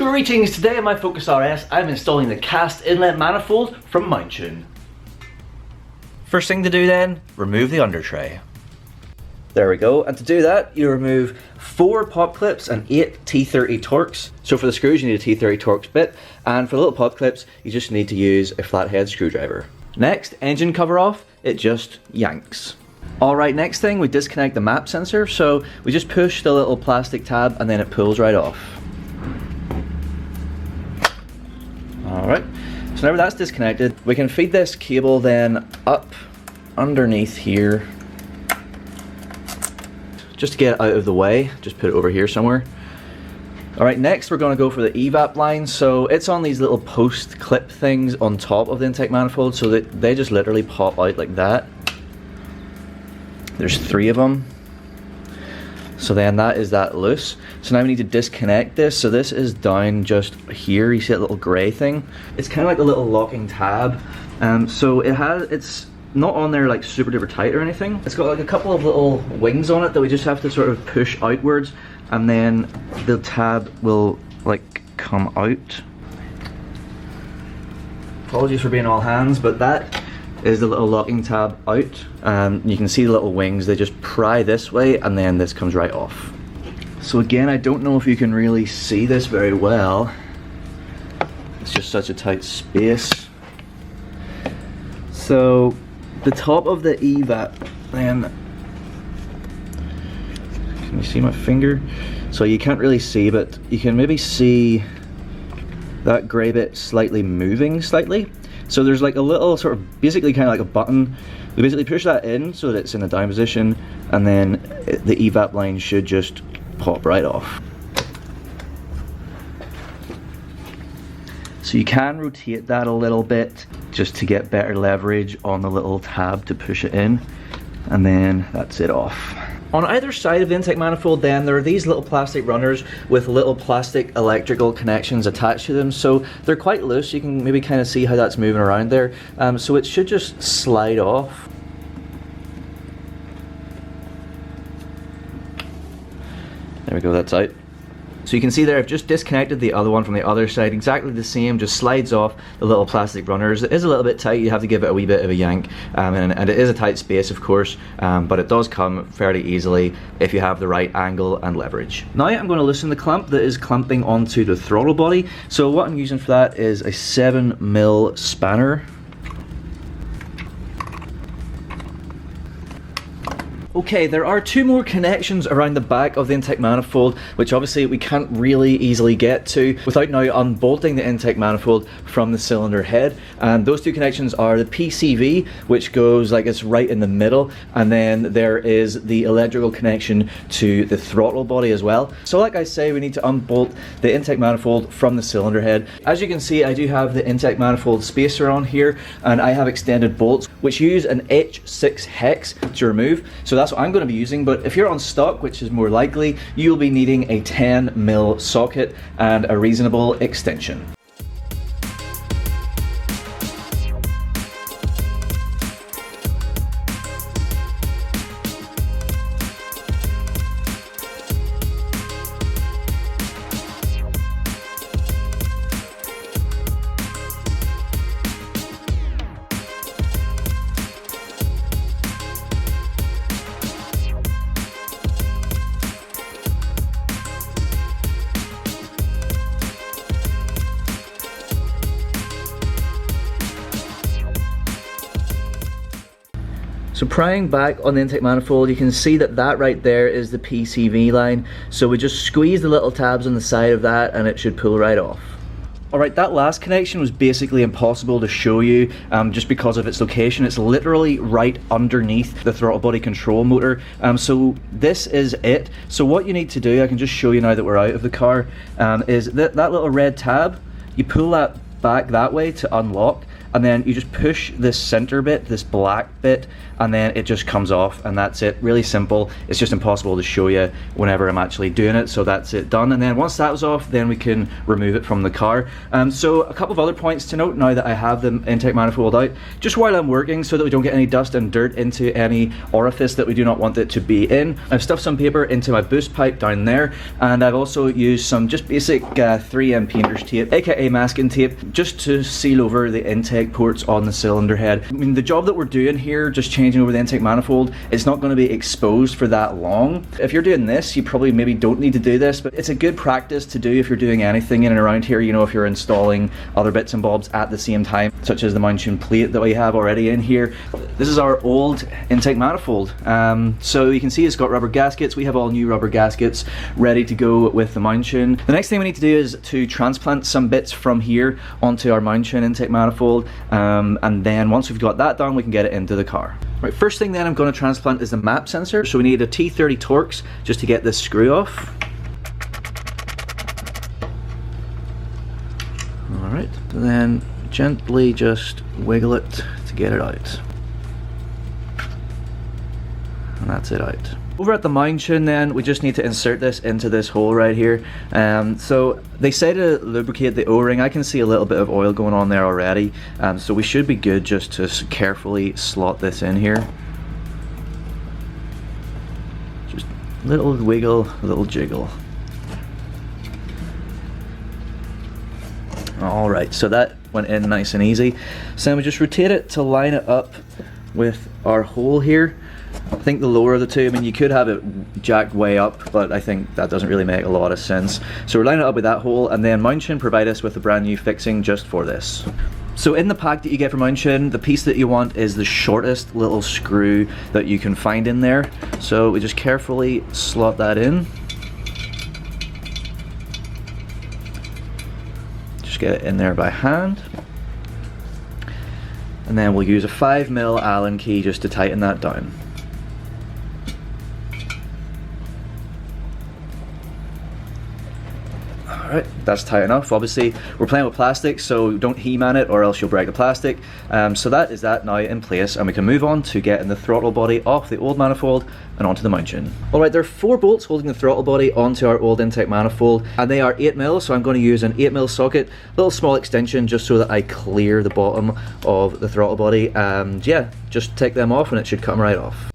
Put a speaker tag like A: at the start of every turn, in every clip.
A: Greetings, today on my Focus RS I'm installing the cast inlet manifold from Mountune. First thing to do then, remove the under tray. There we go, and to do that you remove 4 pop clips and 8 T30 Torx. So for the screws you need a T30 Torx bit, and for the little pop clips you just need to use a flathead screwdriver. Next, engine cover off, it just yanks. Alright, next thing, we disconnect the map sensor, so we just push the little plastic tab and then it pulls right off. Alright, so now that's disconnected, we can feed this cable then up underneath here. Just to get it out of the way, just put it over here somewhere. Alright, next we're going to go for the Evap line. So it's on these little post clip things on top of the intake manifold, so that they just literally pop out like that. There's 3 of them. So then that is that loose. So now we need to disconnect this. So this is down just here. You see that little grey thing? It's kind of like a little locking tab. So it's not on there like super duper tight or anything. It's got like a couple of little wings on it that we just have to sort of push outwards, and then the tab will like come out. Apologies for being all hands, but that is the little locking tab out. You can see the little wings, they just pry this way and then this comes right off. So again, I don't know if you can really see this very well. It's just such a tight space. So the top of the Evap then, can you see my finger? So you can't really see, but you can maybe see that grey bit slightly moving slightly. So there's like a little sort of, basically kind of like a button. We basically push that in so that it's in the down position, and then the Evap line should just pop right off. So you can rotate that a little bit just to get better leverage on the little tab to push it in, and then that's it off. On either side of the intake manifold then, there are these little plastic runners with little plastic electrical connections attached to them. So they're quite loose, you can maybe kind of see how that's moving around there. So it should just slide off. There we go, that's out. So you can see there, I've just disconnected the other one from the other side, exactly the same, just slides off the little plastic runners. It is a little bit tight, you have to give it a wee bit of a yank, and it is a tight space of course, but it does come fairly easily if you have the right angle and leverage. Now I'm going to loosen the clamp that is clamping onto the throttle body. So what I'm using for that is a 7mm spanner. Okay, there are 2 more connections around the back of the intake manifold, which obviously we can't really easily get to without now unbolting the intake manifold from the cylinder head. And those 2 connections are the PCV, which goes like it's right in the middle, and then there is the electrical connection to the throttle body as well. So like I say, we need to unbolt the intake manifold from the cylinder head. As you can see, I do have the intake manifold spacer on here, and I have extended bolts which use an H6 hex to remove. So that's what I'm going to be using, but if you're on stock, which is more likely, you'll be needing a 10mm socket and a reasonable extension. So prying back on the intake manifold, you can see that that right there is the PCV line. So we just squeeze the little tabs on the side of that and it should pull right off. Alright, that last connection was basically impossible to show you just because of its location. It's literally right underneath the throttle body control motor. So this is it. So what you need to do, I can just show you now that we're out of the car, is that little red tab, you pull that back that way to unlock, and then you just push this center bit, this black bit, and then it just comes off, and that's it. Really simple. It's just impossible to show you whenever I'm actually doing it, so that's it done. And then once that was off, then we can remove it from the car. So a couple of other points to note now that I have the intake manifold out, just while I'm working, so that we don't get any dust and dirt into any orifice that we do not want it to be in. I've stuffed some paper into my boost pipe down there, and I've also used some just basic 3M painter's tape, aka masking tape, just to seal over the intake ports on the cylinder head. I mean, the job that we're doing here, just changing over the intake manifold, it's not going to be exposed for that long. If you're doing this, you probably maybe don't need to do this, but it's a good practice to do if you're doing anything in and around here, you know, if you're installing other bits and bobs at the same time, such as the Mountune plate that we have already in here. This is our old intake manifold. So you can see it's got rubber gaskets. We have all new rubber gaskets ready to go with the Mountune. The next thing we need to do is to transplant some bits from here onto our Mountune intake manifold, and then once we've got that done, we can get it into the car. Right, first thing then I'm going to transplant is the map sensor. So we need a T30 Torx just to get this screw off. Alright, then gently just wiggle it to get it out. And that's it out. Over at the Mountune then, we just need to insert this into this hole right here. So they say to lubricate the O-ring. I can see a little bit of oil going on there already, so we should be good just to carefully slot this in here. Just a little wiggle, a little jiggle. Alright, so that went in nice and easy. So then we just rotate it to line it up with our hole here. I think the lower of the two, I mean, you could have it jacked way up, but I think that doesn't really make a lot of sense. So we're lining it up with that hole, and then Mountune provide us with a brand new fixing just for this. So in the pack that you get from Mountune, the piece that you want is the shortest little screw that you can find in there. So we just carefully slot that in. Just get it in there by hand. And then we'll use a 5mm Allen key just to tighten that down. Alright, that's tight enough. Obviously, we're playing with plastic, so don't He-Man it or else you'll break the plastic. So that is that now in place, and we can move on to getting the throttle body off the old manifold and onto the Mountune. Alright, there are 4 bolts holding the throttle body onto our old intake manifold, and they are 8mm, so I'm going to use an 8mm socket, little small extension just so that I clear the bottom of the throttle body, and yeah, just take them off and it should come right off.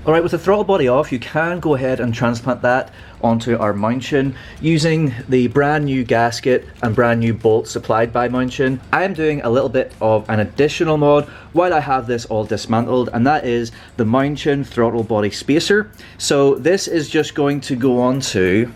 A: Alright, with the throttle body off, you can go ahead and transplant that onto our Mountune using the brand new gasket and brand new bolts supplied by Mountune. I am doing a little bit of an additional mod while I have this all dismantled, and that is the Mountune throttle body spacer. So this is just going to go onto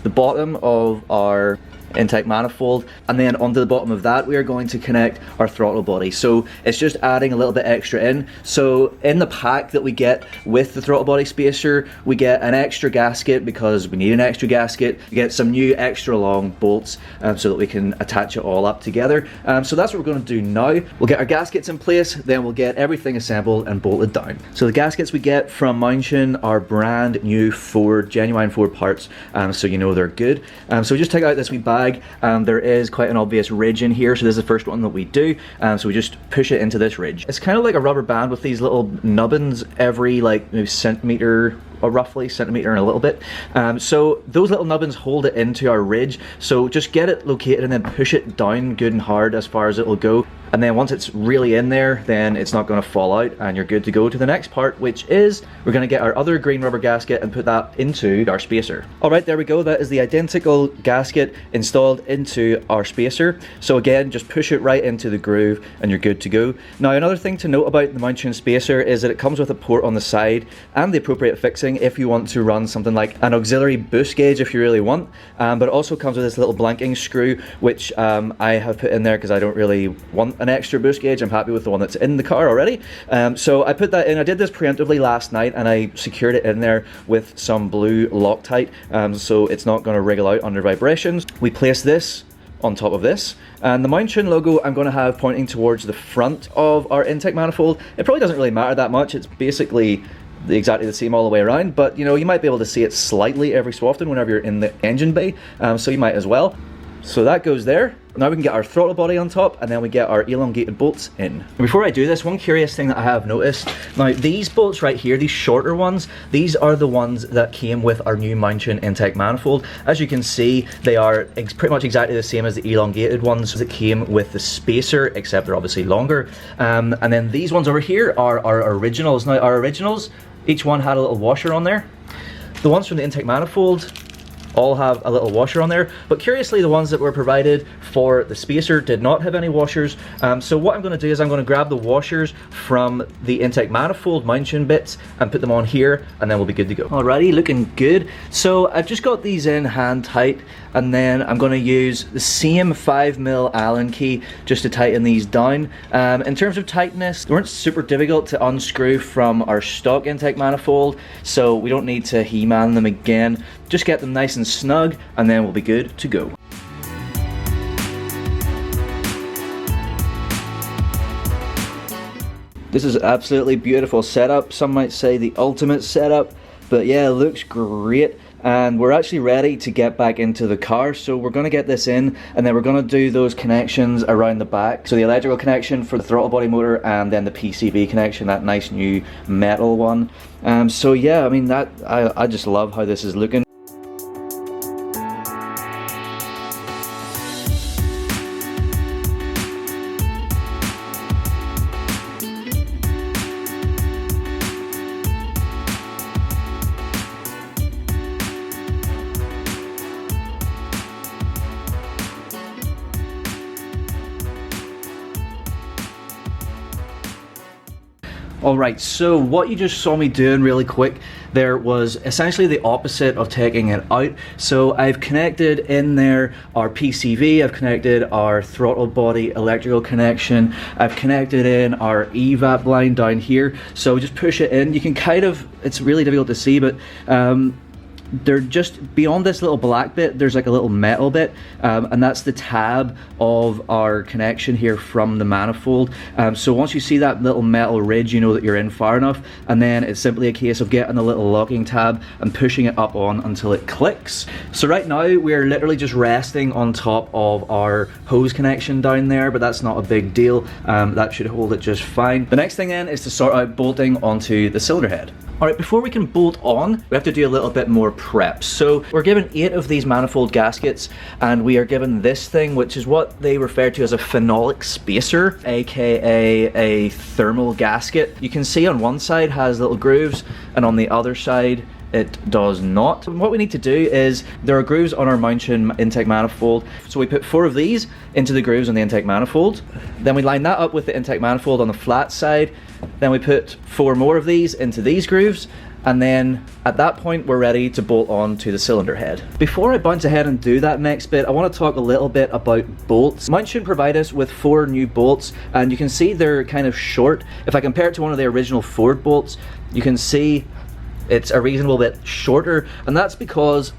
A: the bottom of our intake manifold, and then onto the bottom of that we are going to connect our throttle body. So it's just adding a little bit extra in. So in the pack that we get with the throttle body spacer, we get an extra gasket because we need an extra gasket. We get some new extra long bolts so that we can attach it all up together. So that's what we're going to do now. We'll get our gaskets in place, then we'll get everything assembled and bolted down. So the gaskets we get from Mountune are brand new Ford, genuine Ford parts, so you know they're good. So we just take out this wee bag. There is quite an obvious ridge in here, so this is the first one that we do, so we just push it into this ridge. It's kind of like a rubber band with these little nubbins every like maybe centimeter, or roughly centimeter and a little bit. So those little nubbins hold it into our ridge, so just get it located and then push it down good and hard as far as it will go. And then once it's really in there, then it's not going to fall out and you're good to go to the next part, which is we're going to get our other green rubber gasket and put that into our spacer. Alright, there we go. That is the identical gasket installed into our spacer. So again, just push it right into the groove and you're good to go. Now another thing to note about the Mountune spacer is that it comes with a port on the side and the appropriate fixing if you want to run something like an auxiliary boost gauge if you really want, but it also comes with this little blanking screw which I have put in there because I don't really want an extra boost gauge. I'm happy with the one that's in the car already. So I put that in. I did this preemptively last night and I secured it in there with some blue Loctite, so it's not going to wriggle out under vibrations. We place this on top of this. And the Mountune logo I'm going to have pointing towards the front of our intake manifold. It probably doesn't really matter that much. It's basically exactly the same all the way around, but you know, you might be able to see it slightly every so often whenever you're in the engine bay, so you might as well. So that goes there. Now we can get our throttle body on top, and then we get our elongated bolts in. And before I do this, one curious thing that I have noticed, now these bolts right here, these shorter ones, these are the ones that came with our new Mountune intake manifold. As you can see, they are pretty much exactly the same as the elongated ones that came with the spacer, except they're obviously longer. And then these ones over here are our originals. Now our originals, each one had a little washer on there. The ones from the intake manifold all have a little washer on there, but curiously the ones that were provided for the spacer did not have any washers. So what I'm going to do is I'm going to grab the washers from the intake manifold Mountune bits and put them on here, and then we'll be good to go. Alrighty, looking good. So I've just got these in hand tight, and then I'm going to use the same 5mm Allen key just to tighten these down. In terms of tightness, they weren't super difficult to unscrew from our stock intake manifold, so we don't need to He-Man them again. Just get them nice and snug, and then we'll be good to go. This is absolutely beautiful setup. Some might say the ultimate setup, but yeah, it looks great. And we're actually ready to get back into the car, so we're going to get this in, and then we're going to do those connections around the back. So the electrical connection for the throttle body motor, and then the PCV connection, that nice new metal one. So yeah, I mean, that I just love how this is looking. Alright, so what you just saw me doing really quick there was essentially the opposite of taking it out. So I've connected in there our PCV, I've connected our throttle body electrical connection, I've connected in our Evap line down here. So just push it in. You can kind of, it's really difficult to see, but they're just beyond this little black bit, there's like a little metal bit, and that's the tab of our connection here from the manifold. So once you see that little metal ridge, you know that you're in far enough, and then it's simply a case of getting the little locking tab and pushing it up on until it clicks. So right now we're literally just resting on top of our hose connection down there, but that's not a big deal. That should hold it just fine. The next thing then is to sort out bolting onto the cylinder head. Alright, before we can bolt on, we have to do a little bit more prep. So we're given 8 of these manifold gaskets, and we are given this thing, which is what they refer to as a phenolic spacer, aka a thermal gasket. You can see on one side has little grooves, and on the other side it does not. And what we need to do is, there are grooves on our Mountune intake manifold, so we put 4 of these into the grooves on the intake manifold, then we line that up with the intake manifold on the flat side, then we put 4 more of these into these grooves, and then at that point we're ready to bolt on to the cylinder head. Before I bounce ahead and do that next bit, I want to talk a little bit about bolts. Mountune provide us with 4 new bolts, and you can see they're kind of short. If I compare it to one of the original Ford bolts, you can see it's a reasonable bit shorter, and that's because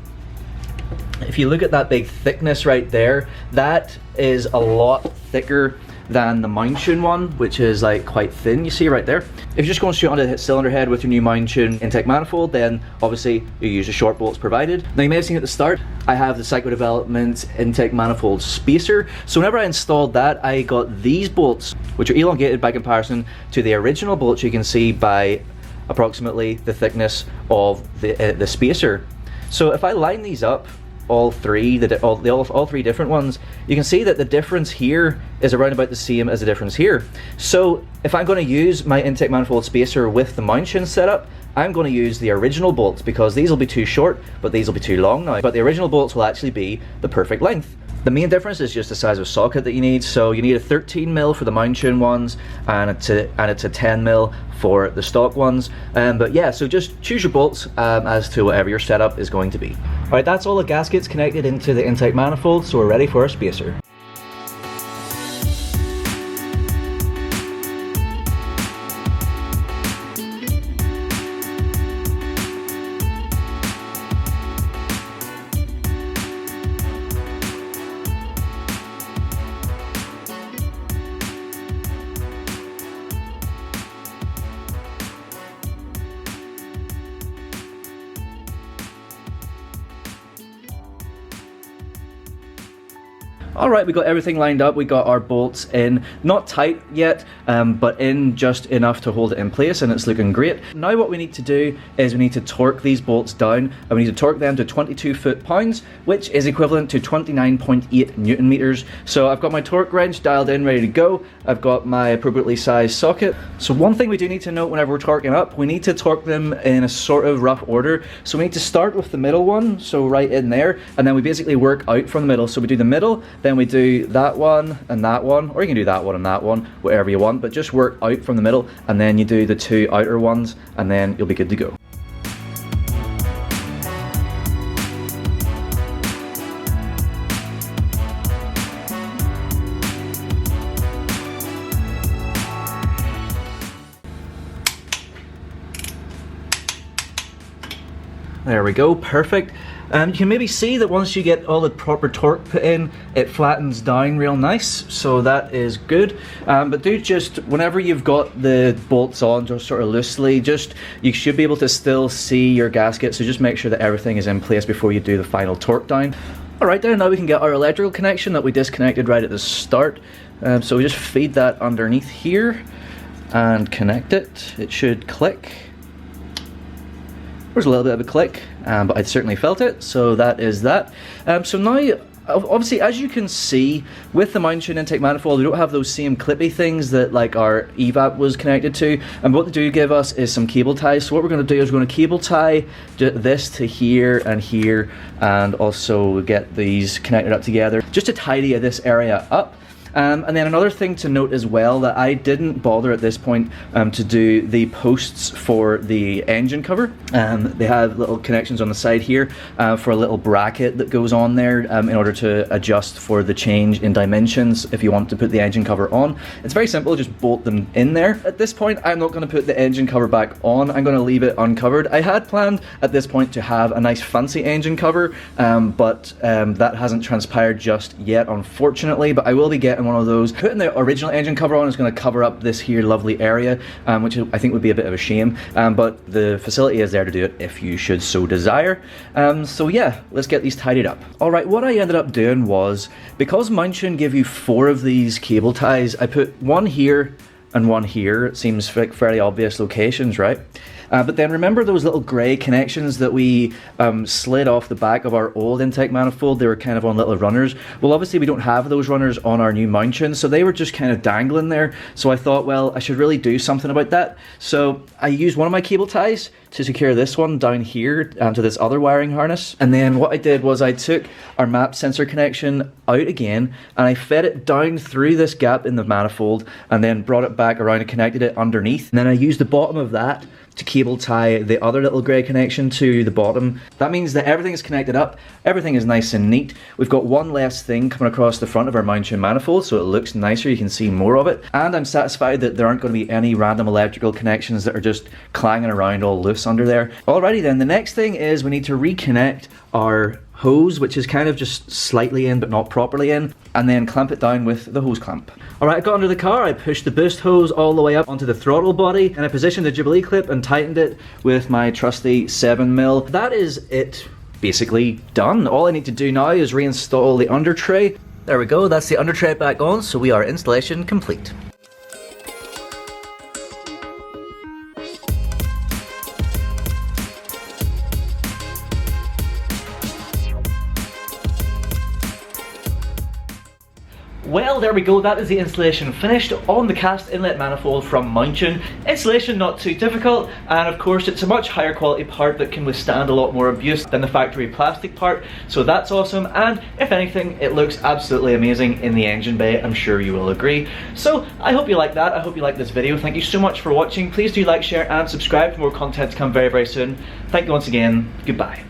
A: if you look at that big thickness right there, that is a lot thicker than the Mountune one, which is like quite thin, you see right there. If you're just going straight onto the cylinder head with your new Mountune intake manifold, then obviously you use the short bolts provided. Now you may have seen at the start, I have the Psycho Development intake manifold spacer. So whenever I installed that, I got these bolts, which are elongated by comparison to the original bolts you can see by approximately the thickness of the spacer. So if I line these up, all three different ones, you can see that the difference here is around about the same as the difference here. So if I'm going to use my intake manifold spacer with the Mountune setup, I'm going to use the original bolts, because these will be too short, but these will be too long now. But the original bolts will actually be the perfect length. The main difference is just the size of socket that you need. So you need a 13mm for the Mountune ones, and it's a 10mm for the stock ones. But yeah, so just choose your bolts as to whatever your setup is going to be. Alright, that's all the gaskets connected into the intake manifold, so we're ready for our spacer. Alright, we got everything lined up, we got our bolts in, not tight yet, but in just enough to hold it in place, and it's looking great. Now what we need to do is we need to torque these bolts down, and we need to torque them to 22 foot-pounds, which is equivalent to 29.8 Newton meters. So I've got my torque wrench dialed in, ready to go. I've got my appropriately sized socket. So one thing we do need to note whenever we're torquing up, we need to torque them in a sort of rough order. So we need to start with the middle one, so right in there, and then we basically work out from the middle. So we do the middle, then we do that one and that one, or you can do that one and that one, whatever you want, but just work out from the middle, and then you do the two outer ones, and then you'll be good to go. There we go, perfect. You can maybe see that once you get all the proper torque put in, it flattens down real nice, so that is good. But do just, whenever you've got the bolts on just sort of loosely, you should be able to still see your gasket, so just make sure that everything is in place before you do the final torque down. Alright then, now we can get our electrical connection that we disconnected right at the start. So we just feed that underneath here and connect it. It should click. There's a little bit of a click, but I certainly felt it, so that is that. So now, obviously, as you can see, with the Mountune intake manifold, we don't have those same clippy things that like our Evap was connected to, and what they do give us is some cable ties. So what we're going to do is we're going to cable tie this to here, and also get these connected up together, just to tidy this area up. And then another thing to note as well, that I didn't bother at this point to do the posts for the engine cover. They have little connections on the side here for a little bracket that goes on there in order to adjust for the change in dimensions if you want to put the engine cover on. It's very simple, just bolt them in there. At this point, I'm not going to put the engine cover back on, I'm going to leave it uncovered. I had planned at this point to have a nice fancy engine cover, but that hasn't transpired just yet, unfortunately, but I will be getting one of those. Putting the original engine cover on is going to cover up this here lovely area, which I think would be a bit of a shame, but the facility is there to do it if you should so desire. So yeah, let's get these tidied up. Alright, what I ended up doing was, because Mountune give you 4 of these cable ties, I put one here and one here. It seems like fairly obvious locations, right? But then remember those little grey connections that we slid off the back of our old intake manifold? They were kind of on little runners. Well, obviously we don't have those runners on our new Mountune, so they were just kind of dangling there. So I thought, well, I should really do something about that. So I used one of my cable ties to secure this one down here to this other wiring harness. And then what I did was I took our map sensor connection out again, and I fed it down through this gap in the manifold, and then brought it back around and connected it underneath. And then I used the bottom of that to cable tie the other little grey connection to the bottom. That means that everything is connected up, everything is nice and neat. We've got one less thing coming across the front of our Mountune manifold, so it looks nicer, you can see more of it. And I'm satisfied that there aren't going to be any random electrical connections that are just clanging around all loose under there. Alrighty then, the next thing is we need to reconnect our hose, which is kind of just slightly in but not properly in, and then clamp it down with the hose clamp. Alright, I got under the car, I pushed the boost hose all the way up onto the throttle body, and I positioned the Jubilee clip and tightened it with my trusty 7mm. That is it, basically done. All I need to do now is reinstall the under tray. There we go, that's the under tray back on, so we are installation complete. Well, there we go, that is the installation finished on the cast inlet manifold from Mountune. Installation not too difficult, and of course it's a much higher quality part that can withstand a lot more abuse than the factory plastic part, so that's awesome, and if anything, it looks absolutely amazing in the engine bay, I'm sure you will agree. So, I hope you like that, I hope you like this video, thank you so much for watching, please do like, share and subscribe for more content to come very, very soon. Thank you once again, goodbye.